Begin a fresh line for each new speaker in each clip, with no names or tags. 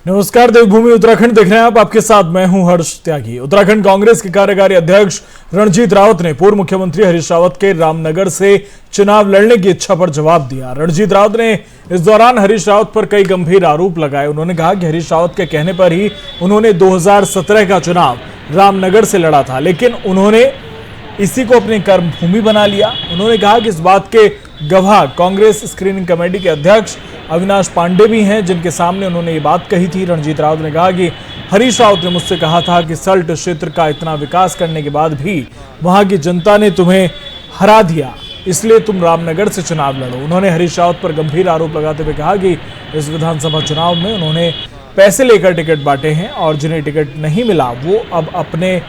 नमस्कार, देवभूमि उत्तराखंड देख रहे हैं आप। आपके साथ मैं हूं हर्ष त्यागी। उत्तराखंड कांग्रेस के कार्यकारी अध्यक्ष रणजीत रावत ने पूर्व मुख्यमंत्री हरीश रावत के रामनगर से चुनाव लड़ने की इच्छा पर जवाब दिया। रणजीत रावत ने इस दौरान हरीश रावत पर कई गंभीर आरोप लगाए। उन्होंने कहा कि हरीश रावत के कहने पर ही उन्होंने 2017 का चुनाव रामनगर से लड़ा था, लेकिन उन्होंने इसी को अपनी कर्मभूमि बना लिया। उन्होंने कहा कि इस बात के गवाह कांग्रेस स्क्रीनिंग कमेटी के अध्यक्ष अविनाश पांडे भी हैं, जिनके सामने उन्होंने ये बात कही थी। रणजीत रावत ने कहा कि हरीश रावत ने मुझसे कहा था कि सल्ट क्षेत्र का इतना विकास करने के बाद भी वहां की जनता ने तुम्हें हरा दिया, इसलिए तुम रामनगर से चुनाव लड़ो। उन्होंने हरीश रावत पर गंभीर आरोप लगाते हुए कहा कि इस विधानसभा चुनाव में उन्होंने पैसे लेकर टिकट बांटे हैं और जिन्हें टिकट नहीं मिला वो अब अपने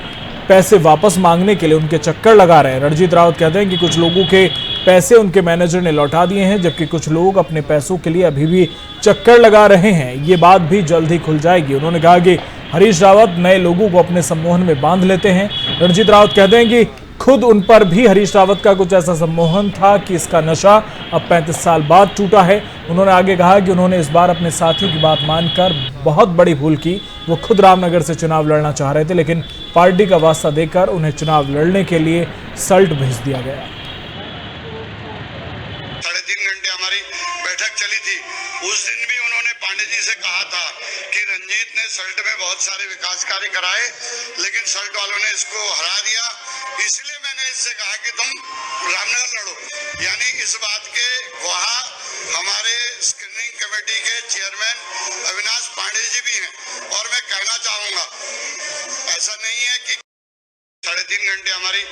पैसे वापस मांगने के लिए उनके चक्कर लगा रहे हैं। रणजीत रावत कहते हैं कि कुछ लोगों के पैसे उनके मैनेजर ने लौटा दिए हैं, जबकि कुछ लोग अपने पैसों के लिए अभी भी चक्कर लगा रहे हैं। ये बात भी जल्द ही खुल जाएगी। उन्होंने कहा कि हरीश रावत नए लोगों को अपने सम्मोहन में बांध लेते हैं। रणजीत रावत कहते हैं कि खुद उन पर भी हरीश रावत का कुछ ऐसा सम्मोहन था कि इसका नशा अब 35 साल बाद टूटा है। उन्होंने आगे कहा कि उन्होंने इस बार अपने साथियों की बात मानकर बहुत बड़ी भूल की। वो खुद रामनगर से चुनाव लड़ना चाह रहे थे, लेकिन पार्टी का वास्ता देकर उन्हें चुनाव लड़ने के लिए सल्ट भेज दिया गया।
3.5 घंटे हमारी बैठक चली थी। उस दिन भी उन्होंने पांडे जी से कहा था कि रंजीत ने सल्ट में बहुत सारे विकास कार्य कराए, लेकिन सल्ट वालों ने इसको हरा दिया। इसलिए मैंने इससे कहा कि तुम रामनगर लड़ो। यानी इस बात के गवाह हमारे स्क्रीनिंग कमेटी के चेयरमैन अविनाश पांडे जी भी हैं। और मैं कहना चाहूंगा, ऐसा नहीं है कि 3.5 घंटे हमारी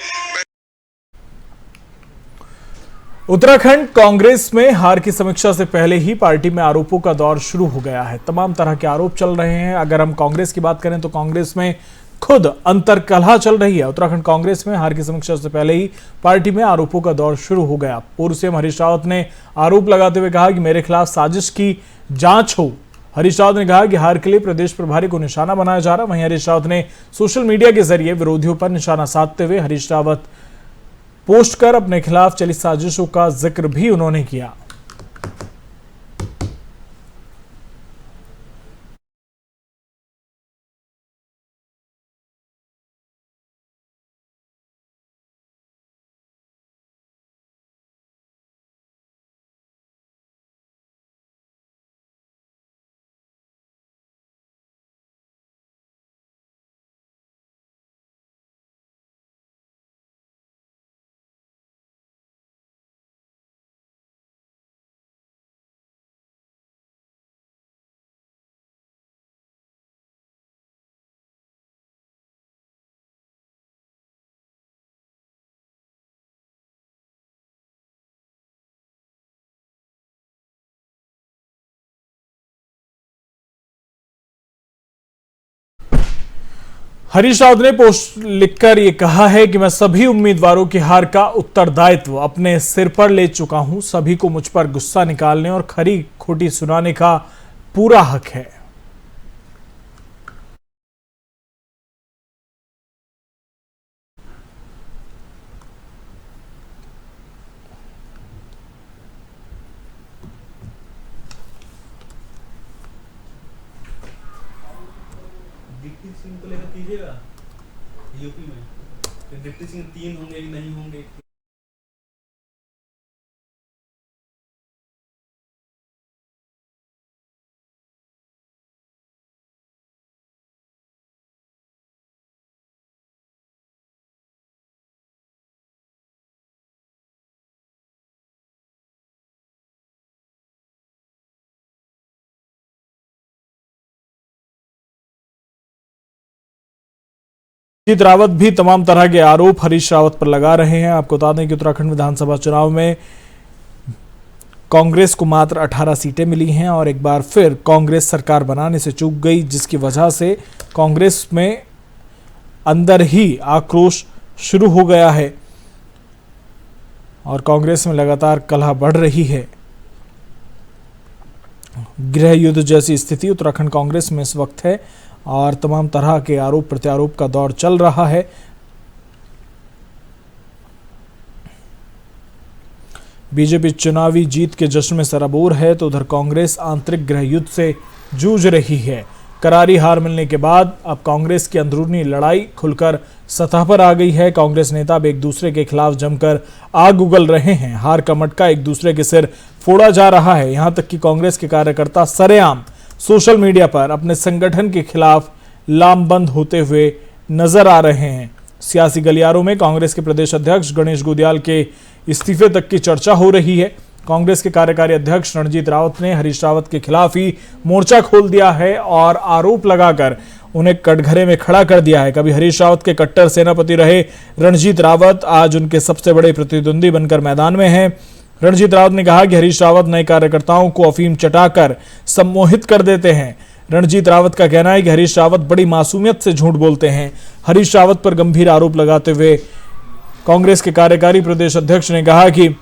उत्तराखंड कांग्रेस में हार की समीक्षा से पहले ही पार्टी में आरोपों का दौर शुरू हो गया है। तमाम तरह के आरोप चल रहे हैं। अगर हम कांग्रेस की बात करें तो कांग्रेस में खुद अंतर्कलह चल रही है। उत्तराखंड कांग्रेस में हार की समीक्षा से पहले ही पार्टी में आरोपों का दौर शुरू हो गया। पूर्व सीएम हरीश रावत ने आरोप लगाते हुए कहा कि मेरे खिलाफ साजिश की जांच हो। हरीश रावत ने कहा कि हार के लिए प्रदेश प्रभारी को निशाना बनाया जा रहा। वहीं हरीश रावत ने सोशल मीडिया के जरिए विरोधियों पर निशाना साधते हुए हरीश रावत पोस्ट कर अपने खिलाफ चली साजिशों का जिक्र भी उन्होंने किया। हरीश रावत ने पोस्ट लिखकर यह कहा है कि मैं सभी उम्मीदवारों की हार का उत्तरदायित्व अपने सिर पर ले चुका हूं। सभी को मुझ पर गुस्सा निकालने और खरी खोटी सुनाने का पूरा हक है।
डिप्टी सिंह को लेकर कीजिएगा यूपी में, तो डिप्टी सिंह 3 होंगे कि नहीं होंगे।
रणजीत रावत भी तमाम तरह के आरोप हरीश रावत पर लगा रहे हैं। आपको बता दें कि उत्तराखंड विधानसभा चुनाव में कांग्रेस को मात्र 18 सीटें मिली हैं और एक बार फिर कांग्रेस सरकार बनाने से चूक गई, जिसकी वजह से कांग्रेस में अंदर ही आक्रोश शुरू हो गया है और कांग्रेस में लगातार कलह बढ़ रही है। गृह युद्ध जैसी स्थिति उत्तराखंड कांग्रेस में इस वक्त है और तमाम तरह के आरोप प्रत्यारोप का दौर चल रहा है। बीजेपी चुनावी जीत के जश्न में सराबोर है तो उधर कांग्रेस आंतरिक गृह युद्ध से जूझ रही है। करारी हार मिलने के बाद अब कांग्रेस की अंदरूनी लड़ाई खुलकर सतह पर आ गई है। कांग्रेस नेता अब एक दूसरे के खिलाफ जमकर आग उगल रहे हैं। हार का मटका एक दूसरे के सिर फोड़ा जा रहा है। यहां तक कि कांग्रेस के कार्यकर्ता सरेआम सोशल मीडिया पर अपने संगठन के खिलाफ लामबंद होते हुए नजर आ रहे हैं। सियासी गलियारों में कांग्रेस के प्रदेश अध्यक्ष गणेश गोदियाल के इस्तीफे तक की चर्चा हो रही है। कांग्रेस के कार्यकारी अध्यक्ष रणजीत रावत ने हरीश रावत के खिलाफ ही मोर्चा खोल दिया है और आरोप लगाकर उन्हें कटघरे में खड़ा कर दिया है। कभी हरीश रावत के कट्टर सेनापति रहे रणजीत रावत आज उनके सबसे बड़े प्रतिद्वंदी बनकर मैदान में हैं। रणजीत रावत ने कहा कि हरीश रावत नए कार्यकर्ताओं को अफीम चटाकर सम्मोहित कर देते हैं। रणजीत रावत का कहना है कि हरीश रावत बड़ी मासूमियत से झूठ बोलते हैं। हरीश रावत पर गंभीर आरोप लगाते हुए कांग्रेस के कार्यकारी प्रदेश अध्यक्ष ने कहा कि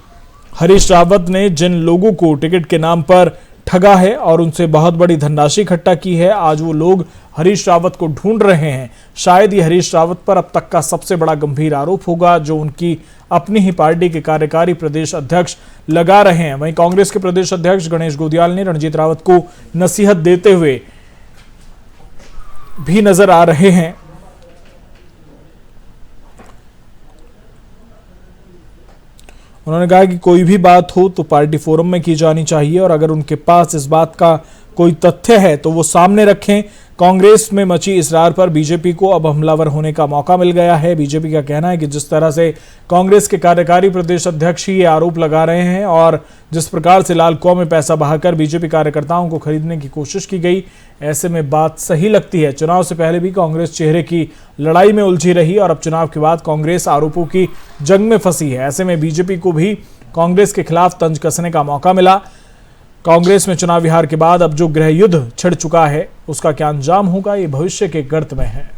हरीश रावत ने जिन लोगों को टिकट के नाम पर ठगा है और उनसे बहुत बड़ी धनराशि इकट्ठा की है, आज वो लोग हरीश रावत को ढूंढ रहे हैं। शायद ये हरीश रावत पर अब तक का सबसे बड़ा गंभीर आरोप होगा जो उनकी अपनी ही पार्टी के कार्यकारी प्रदेश अध्यक्ष लगा रहे हैं। वहीं कांग्रेस के प्रदेश अध्यक्ष गणेश गोदियाल ने रणजीत रावत को नसीहत देते हुए भी नजर आ रहे हैं। उन्होंने कहा कि कोई भी बात हो तो पार्टी फोरम में की जानी चाहिए और अगर उनके पास इस बात का कोई तथ्य है तो वो सामने रखें। कांग्रेस में मची इसरार पर बीजेपी को अब हमलावर होने का मौका मिल गया है। बीजेपी का कहना है कि जिस तरह से कांग्रेस के कार्यकारी प्रदेश अध्यक्ष ही ये आरोप लगा रहे हैं और जिस प्रकार से लाल कुआं में पैसा बहाकर बीजेपी कार्यकर्ताओं को खरीदने की कोशिश की गई, ऐसे में बात सही लगती है। चुनाव से पहले भी कांग्रेस चेहरे की लड़ाई में उलझी रही और अब चुनाव के बाद कांग्रेस आरोपों की जंग में फंसी है। ऐसे में बीजेपी को भी कांग्रेस के खिलाफ तंज कसने का मौका मिला। कांग्रेस में चुनावी हार के बाद अब जो गृह युद्ध छिड़ चुका है उसका क्या अंजाम होगा, ये भविष्य के गर्त में है।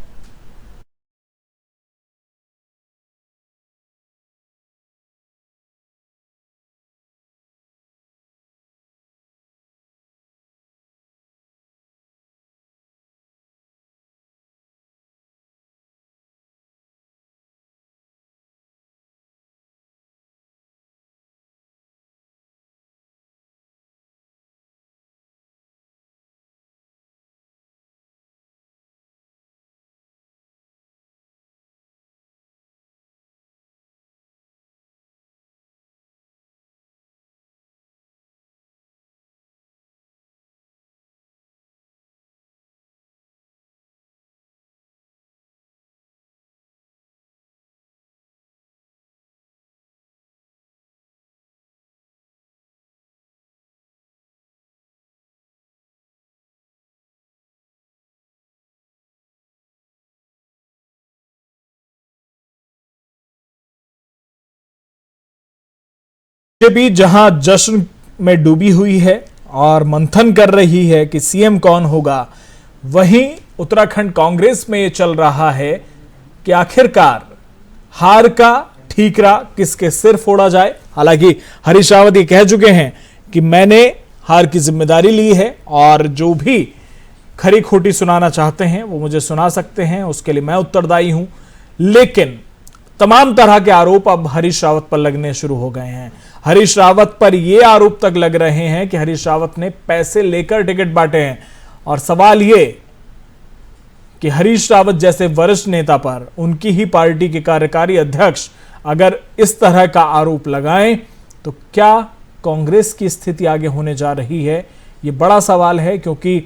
बीजेपी जहां जश्न में डूबी हुई है और मंथन कर रही है कि सीएम कौन होगा, वहीं उत्तराखंड कांग्रेस में यह चल रहा है कि आखिरकार हार का ठीकरा किसके सिर फोड़ा जाए। हालांकि हरीश रावत ये कह चुके हैं कि मैंने हार की जिम्मेदारी ली है और जो भी खरी खोटी सुनाना चाहते हैं वो मुझे सुना सकते हैं, उसके लिए मैं उत्तरदायी हूं। लेकिन तमाम तरह के आरोप अब हरीश रावत पर लगने शुरू हो गए हैं। हरीश रावत पर यह आरोप तक लग रहे हैं कि हरीश रावत ने पैसे लेकर टिकट बांटे हैं और सवाल यह कि हरीश रावत जैसे वरिष्ठ नेता पर उनकी ही पार्टी के कार्यकारी अध्यक्ष अगर इस तरह का आरोप लगाएं तो क्या कांग्रेस की स्थिति आगे होने जा रही है, यह बड़ा सवाल है। क्योंकि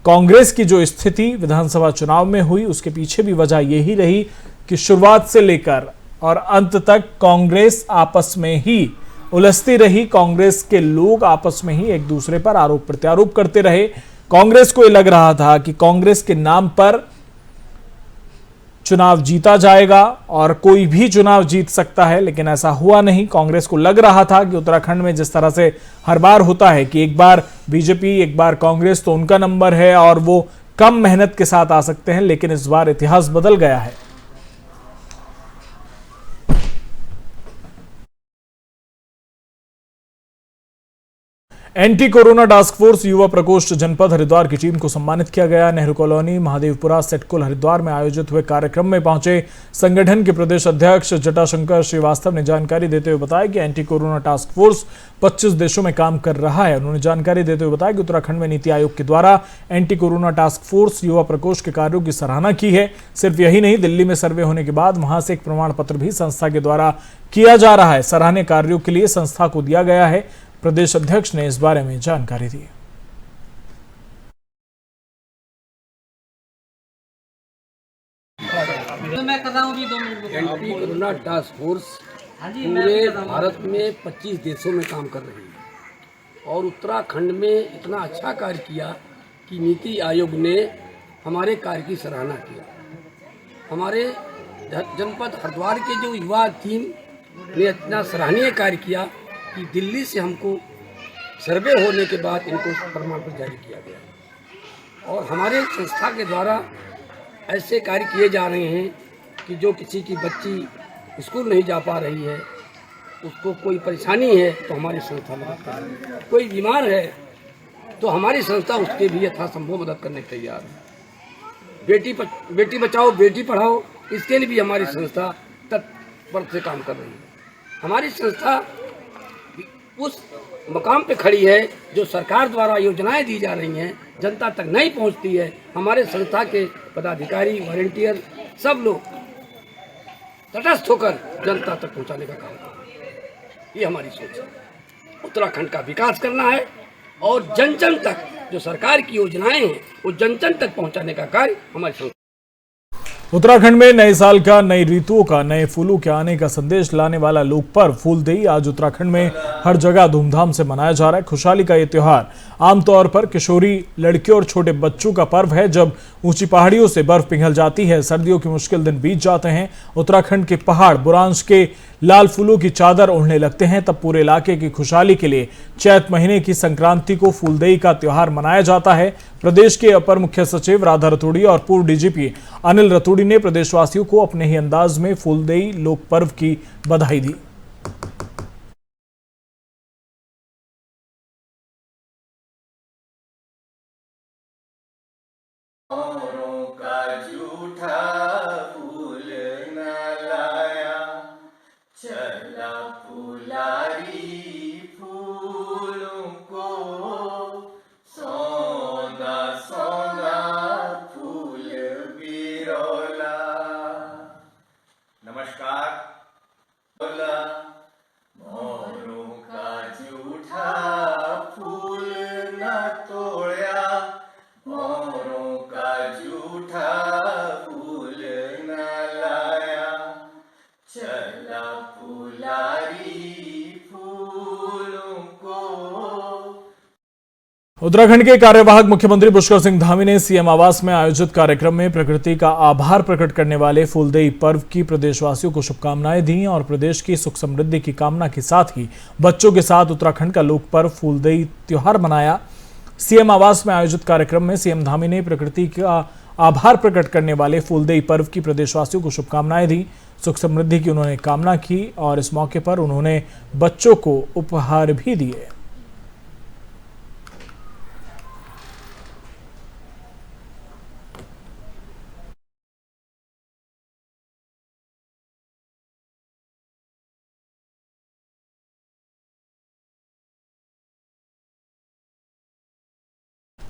कांग्रेस की जो स्थिति विधानसभा चुनाव में हुई उसके पीछे भी वजह यही रही कि शुरुआत से लेकर और अंत तक कांग्रेस आपस में ही उलझती रही। कांग्रेस के लोग आपस में ही एक दूसरे पर आरोप प्रत्यारोप करते रहे। कांग्रेस को यह लग रहा था कि कांग्रेस के नाम पर चुनाव जीता जाएगा और कोई भी चुनाव जीत सकता है, लेकिन ऐसा हुआ नहीं। कांग्रेस को लग रहा था कि उत्तराखंड में जिस तरह से हर बार होता है कि एक बार बीजेपी एक बार कांग्रेस तो उनका नंबर है और वो कम मेहनत के साथ आ सकते हैं, लेकिन इस बार इतिहास बदल गया है। एंटी कोरोना टास्क फोर्स युवा प्रकोष्ठ जनपद हरिद्वार की टीम को सम्मानित किया गया। नेहरू कॉलोनी महादेवपुरा सेटकुल हरिद्वार में आयोजित हुए कार्यक्रम में पहुंचे संगठन के प्रदेश अध्यक्ष जटाशंकर श्रीवास्तव ने जानकारी देते हुए बताया कि एंटी कोरोना टास्क फोर्स 25 देशों में काम कर रहा है। उन्होंने जानकारी देते हुए बताया कि उत्तराखंड में नीति आयोग के द्वारा एंटी कोरोना टास्क फोर्स युवा प्रकोष्ठ के कार्यों की सराहना की है। सिर्फ यही नहीं, दिल्ली में सर्वे होने के बाद वहां से एक प्रमाण पत्र भी संस्था के द्वारा किया जा रहा है। सराहनीय कार्यों के लिए संस्था को दिया गया है। प्रदेश अध्यक्ष ने इस बारे में जानकारी दी।
एंटी कोरोना टास्क फोर्स पूरे भारत में 25 देशों में काम कर रही है और उत्तराखंड में इतना अच्छा कार्य किया कि नीति आयोग ने हमारे कार्य की सराहना की। हमारे जनपद हरिद्वार के जो युवा टीम ने इतना सराहनीय कार्य किया कि दिल्ली से हमको सर्वे होने के बाद इनको प्रमाण पत्र जारी किया गया और हमारे संस्था के द्वारा ऐसे कार्य किए जा रहे हैं कि जो किसी की बच्ची स्कूल नहीं जा पा रही है, उसको कोई परेशानी है तो हमारी संस्था मदद कर रही है। कोई बीमार है तो हमारी संस्था उसके भी यथासंभव मदद करने के तैयार है। बेटी बचाओ बेटी पढ़ाओ, इसके लिए भी हमारी संस्था तत्पर से काम कर रही है। हमारी संस्था उस मकाम पे खड़ी है जो सरकार द्वारा योजनाएं दी जा रही हैं जनता तक नहीं पहुंचती है। हमारे संस्था के पदाधिकारी, वॉलंटियर सब लोग तटस्थ होकर जनता तक पहुंचाने का काम कर रहे हैं। ये हमारी सोच है। उत्तराखंड का विकास करना है और जन जन तक जो सरकार की योजनाएं हैं वो जन जन तक पहुंचाने का कार्य हमारी संस्था।
उत्तराखंड में नए साल का, नई ऋतुओं का, नए फूलों के आने का संदेश लाने वाला लोक पर्व फूलदेई आज उत्तराखंड में हर जगह धूमधाम से मनाया जा रहा है। खुशहाली का ये त्योहार आमतौर पर किशोरी लड़कियों और छोटे बच्चों का पर्व है। जब ऊंची पहाड़ियों से बर्फ पिघल जाती है, सर्दियों के मुश्किल दिन बीत जाते हैं, उत्तराखंड के पहाड़ बुरांश के लाल फूलों की चादर ओढ़ने लगते हैं, तब पूरे इलाके की खुशहाली के लिए चैत महीने की संक्रांति को फूलदेई का त्योहार मनाया जाता है। प्रदेश के अपर मुख्य सचिव राधा रतूड़ी और पूर्व डीजीपी अनिल रतूड़ी ने प्रदेशवासियों को अपने ही अंदाज में फूलदेई लोक पर्व की बधाई दी।
नमस्कार। मोरों का जूठा फूल न तोड़या, मोरों का जूठा फूल न लाया, चला फुलारी फूलों को।
उत्तराखंड के कार्यवाहक मुख्यमंत्री पुष्कर सिंह धामी ने सीएम आवास में आयोजित कार्यक्रम में प्रकृति का आभार प्रकट करने वाले फूलदेई पर्व की प्रदेशवासियों को शुभकामनाएं दी और प्रदेश की सुख समृद्धि की कामना के साथ ही बच्चों के साथ उत्तराखंड का लोक पर्व फूलदेई त्योहार मनाया। सीएम आवास में आयोजित कार्यक्रम में सीएम धामी ने प्रकृति का आभार प्रकट करने वाले फूलदेई पर्व की प्रदेशवासियों को शुभकामनाएं दी, सुख समृद्धि की उन्होंने कामना की और इस मौके पर उन्होंने बच्चों को उपहार भी दिए।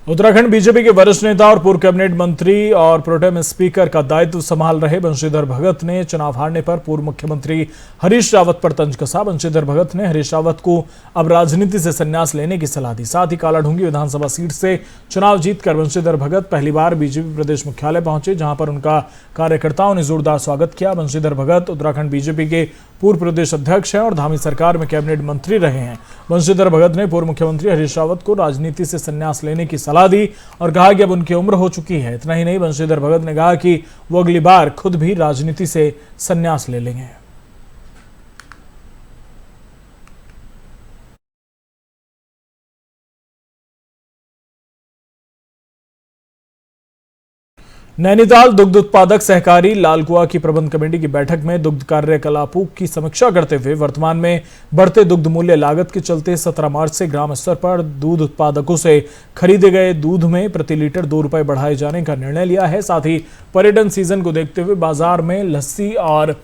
उत्तराखंड बीजेपी के वरिष्ठ नेता और पूर्व कैबिनेट मंत्री और प्रोटेम स्पीकर का दायित्व संभाल रहे बंशीधर भगत ने चुनाव हारने पर पूर्व मुख्यमंत्री हरीश रावत पर तंज कसा। बंशीधर भगत ने हरीश रावत को अब राजनीति से संन्यास लेने की सलाह दी। साथ ही कालाढूंगी विधानसभा सीट से चुनाव जीतकर बंशीधर भगत पहली बार बीजेपी प्रदेश मुख्यालय पहुंचे, जहां पर उनका कार्यकर्ताओं ने जोरदार स्वागत किया। बंशीधर भगत उत्तराखंड बीजेपी के पूर्व प्रदेश अध्यक्ष हैं और धामी सरकार में कैबिनेट मंत्री रहे हैं। बंशीधर भगत ने पूर्व मुख्यमंत्री हरीश रावत को राजनीति से संन्यास लेने की सलाह दी और कहा कि अब उनकी उम्र हो चुकी है। इतना ही नहीं, बंशीधर भगत ने कहा कि वो अगली बार खुद भी राजनीति से संन्यास ले लेंगे। नैनीताल दुग्ध उत्पादक सहकारी लालकुआ की प्रबंध कमेटी की बैठक में दुग्ध कार्यकलापों की समीक्षा करते हुए वर्तमान में बढ़ते दुग्ध मूल्य लागत के चलते 17 मार्च से ग्राम स्तर पर दूध उत्पादकों से खरीदे गए दूध में प्रति लीटर 2 रुपए बढ़ाए जाने का निर्णय लिया है। साथ ही पर्यटन सीजन को देखते हुए बाजार में लस्सी और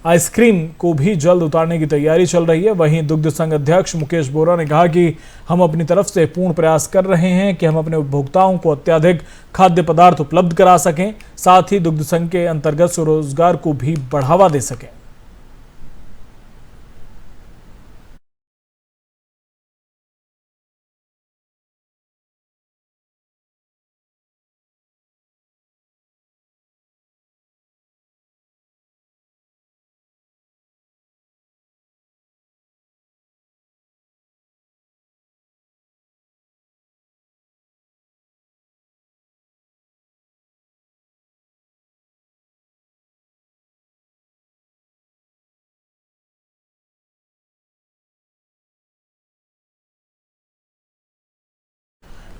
आइसक्रीम को भी जल्द उतारने की तैयारी चल रही है। वहीं दुग्ध संघ अध्यक्ष मुकेश बोरा ने कहा कि हम अपनी तरफ से पूर्ण प्रयास कर रहे हैं कि हम अपने उपभोक्ताओं को अत्याधिक खाद्य पदार्थ उपलब्ध करा सकें, साथ ही दुग्ध संघ के अंतर्गत स्वरोजगार को भी बढ़ावा दे सकें।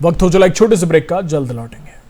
वक्त हो चला एक छोटे से ब्रेक का, जल्द लौटेंगे।